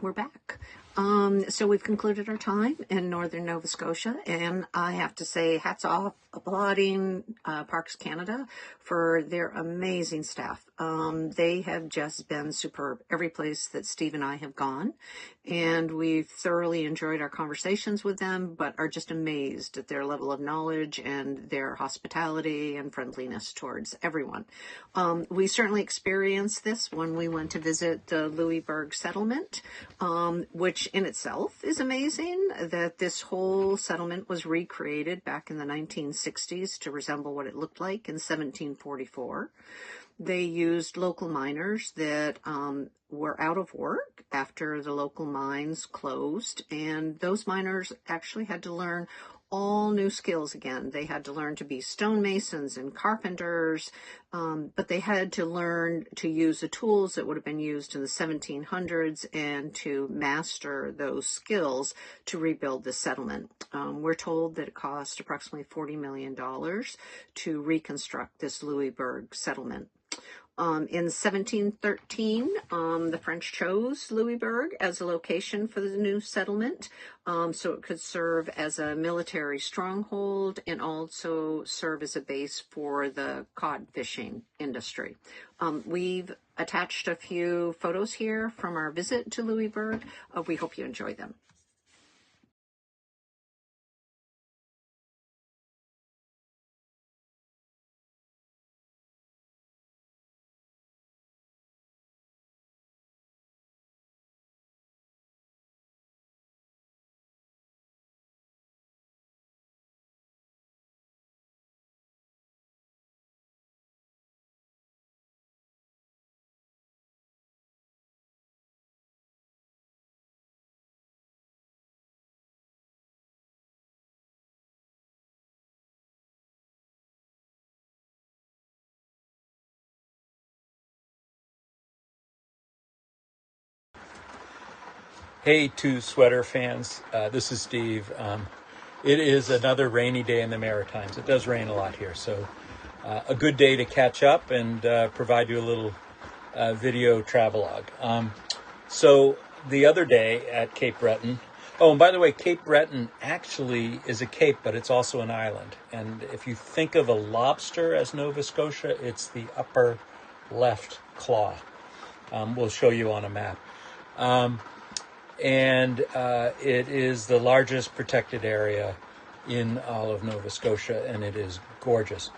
we're back. So we've concluded our time in northern Nova Scotia, and I have to say hats off, applauding Parks Canada for their amazing staff. They have just been superb every place that Steve and I have gone, and we've thoroughly enjoyed our conversations with them, but are just amazed at their level of knowledge and their hospitality and friendliness towards everyone. We certainly experienced this when we went to visit the Louisbourg settlement, which in itself is amazing that this whole settlement was recreated back in the 1960s to resemble what it looked like in 1744. They used local miners that were out of work after the local mines closed, and those miners actually had to learn all new skills again. They had to learn to be stonemasons and carpenters, but they had to learn to use the tools that would have been used in the 1700s and to master those skills to rebuild the settlement. We're told that it cost approximately $40 million to reconstruct this Louisbourg settlement. In 1713, the French chose Louisbourg as a location for the new settlement, so it could serve as a military stronghold and also serve as a base for the cod fishing industry. We've attached a few photos here from our visit to Louisbourg. We hope you enjoy them. Hey, two sweater fans. This is Steve. It is another rainy day in the Maritimes. It does rain a lot here, so a good day to catch up and provide you a little video travelogue. So the other day at Cape Breton, oh, and by the way, Cape Breton actually is a cape, but it's also an island. And if you think of a lobster as Nova Scotia, it's the upper left claw. We'll show you on a map. And it is the largest protected area in all of Nova Scotia, and it is gorgeous.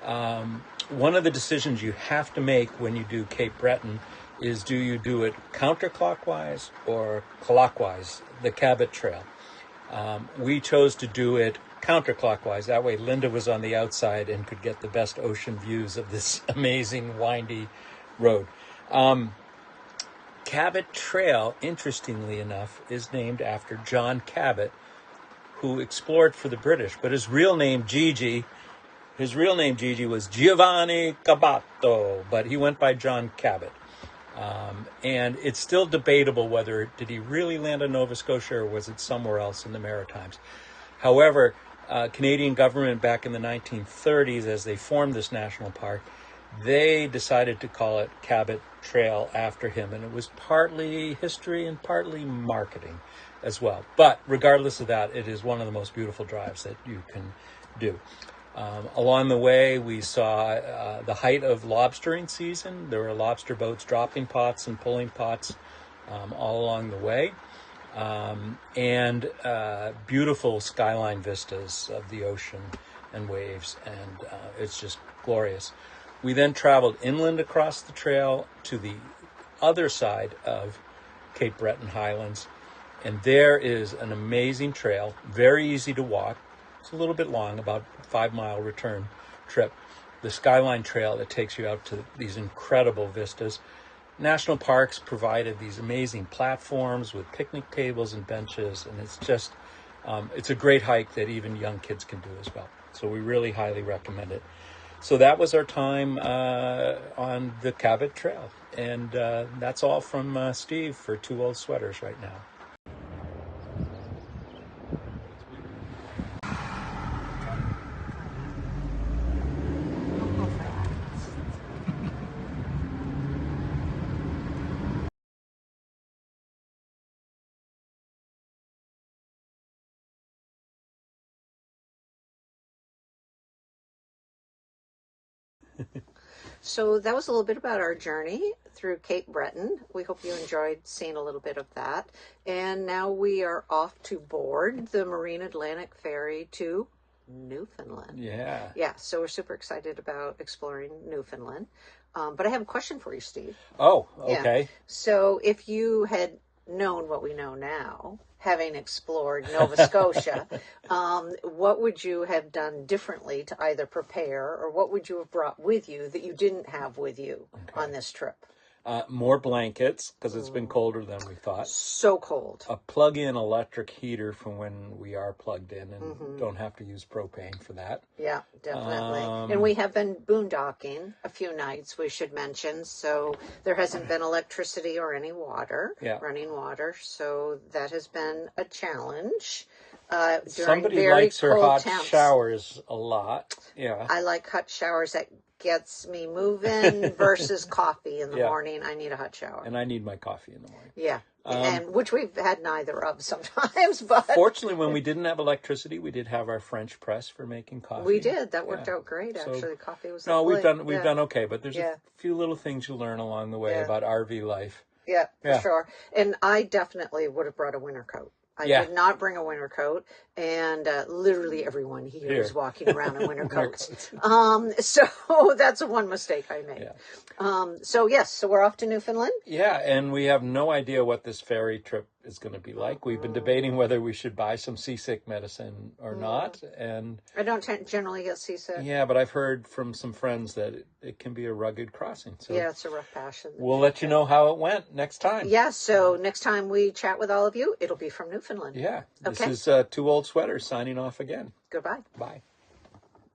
One of the decisions you have to make when you do Cape Breton is, do you do it counterclockwise or clockwise, the Cabot Trail? We chose to do it counterclockwise. That way Linda was on the outside and could get the best ocean views of this amazing windy road. Cabot Trail, interestingly enough, is named after John Cabot, who explored for the British. But his real name, Gigi, was Giovanni Cabato, but he went by John Cabot. And it's still debatable whether did he really land in Nova Scotia or was it somewhere else in the Maritimes. However, Canadian government back in the 1930s, as they formed this national park, they decided to call it Cabot Trail after him, and it was partly history and partly marketing as well. But regardless of that, it is one of the most beautiful drives that you can do. Along the way, we saw the height of lobstering season. There were lobster boats dropping pots and pulling pots all along the way, and beautiful skyline vistas of the ocean and waves, and it's just glorious. We then traveled inland across the trail to the other side of Cape Breton Highlands, and there is an amazing trail, very easy to walk. It's a little bit long, about 5-mile return trip. The Skyline Trail that takes you out to these incredible vistas. National parks provided these amazing platforms with picnic tables and benches, and it's just, it's a great hike that even young kids can do as well. So we really highly recommend it. So that was our time on the Cabot Trail. And that's all from Steve for Two Old Sweaters right now. So that was a little bit about our journey through Cape Breton. We hope you enjoyed seeing a little bit of that. And now we are off to board the Marine Atlantic Ferry to Newfoundland. Yeah. Yeah, so we're super excited about exploring Newfoundland. But I have a question for you, Steve. Oh, Yeah. okay. So if you had known what we know now, having explored Nova Scotia, what would you have done differently to either prepare, or what would you have brought with you that you didn't have with you on this trip? More blankets, because it's been colder than we thought. So cold. A plug-in electric heater from when we are plugged in and don't have to use propane for that. Yeah, definitely. And we have been boondocking a few nights, we should mention. So there hasn't been electricity or any water, running water. So that has been a challenge. During Somebody very likes her cold hot temps. showers a lot. Yeah. I like hot showers. That gets me moving versus coffee in the morning. I need a hot shower. And I need my coffee in the morning. Yeah. And which we've had neither of sometimes, but fortunately, when we didn't have electricity, we did have our French press for making coffee. We did. That worked out great. Actually, So, coffee was no, we've lovely. done okay, but there's a few little things you learn along the way about RV life. Yeah, for sure. And I definitely would have brought a winter coat. I did not bring a winter coat, and literally everyone here is walking around in winter coats. So that's one mistake I made. So yes, so we're off to Newfoundland. Yeah, and we have no idea what this ferry trip is going to be like. We've been debating whether we should buy some seasick medicine or not. And I don't generally get seasick. Yeah, but I've heard from some friends that it can be a rugged crossing. So yeah, it's a rough passion. We'll let you know how it went next time. Yeah, so next time we chat with all of you, it'll be from Newfoundland. Yeah, this Okay. is Two Old Sweaters signing off again. Goodbye. Bye.